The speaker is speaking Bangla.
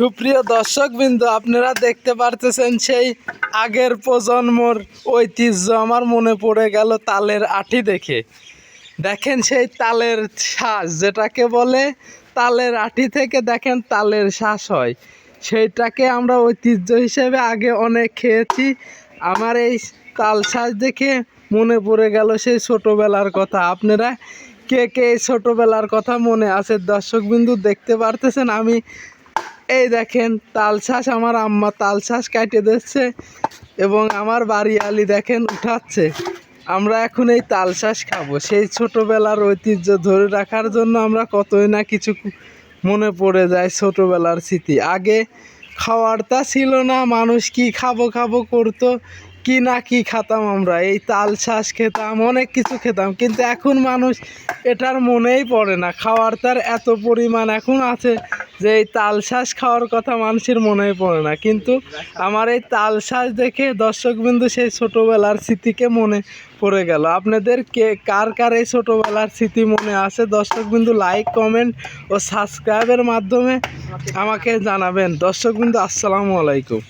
সুপ্রিয় দর্শকবৃন্দ, আপনারা দেখতে পারতেছেন সেই আগের প্রজন্মর ঐতিহ্য আমার মনে পড়ে গেল তালের আঠি দেখে। দেখেন সেই তালের শ্বাস, যেটাকে বলে তালের আঠি থেকে দেখেন তালের শ্বাস হয়, সেইটাকে আমরা ঐতিহ্য হিসেবে আগে অনেক খেয়েছি। আমার এই তাল শ্বাস দেখে মনে পড়ে গেল সেই ছোটোবেলার কথা। আপনারা কে কে এই ছোটোবেলার কথা মনে আছে? দর্শকবৃন্দু দেখতে পারতেছেন আমি এই দেখেন তালশাঁস, আমার আম্মা তালশাঁস কাটে দিচ্ছে এবং আমার বাড়িয়ালি দেখেন উঠাচ্ছে। আমরা এখন এই তালশাঁস খাবো। সেই ছোটোবেলার ঐতিহ্য ধরে রাখার জন্য আমরা কতই না কিছু মনে পড়ে যায় ছোটোবেলার স্মৃতি। আগে খাওয়ারটা ছিল না, মানুষ কি খাবো খাবো করতো, কি না কি খেতাম আমরা, এই তালশাঁস খেতাম, অনেক কিছু খেতাম, কিন্তু এখন মানুষ এটার মনেই পড়ে না। খাওয়ার তার এত পরিমাণ এখন আছে যে এই তালশাঁস খাওয়ার কথা মানুষের মনেই পড়ে না। কিন্তু আমার এই তালশাঁস দেখে দর্শকবৃন্দু সেই ছোটোবেলার স্মৃতিকে মনে পড়ে গেল। আপনাদের কার কার এই ছোটোবেলার স্মৃতি মনে আছে? দর্শকবৃন্দু লাইক, কমেন্ট ও সাবস্ক্রাইবের মাধ্যমে আমাকে জানাবেন। দর্শকবৃন্দু আসসালামু আলাইকুম।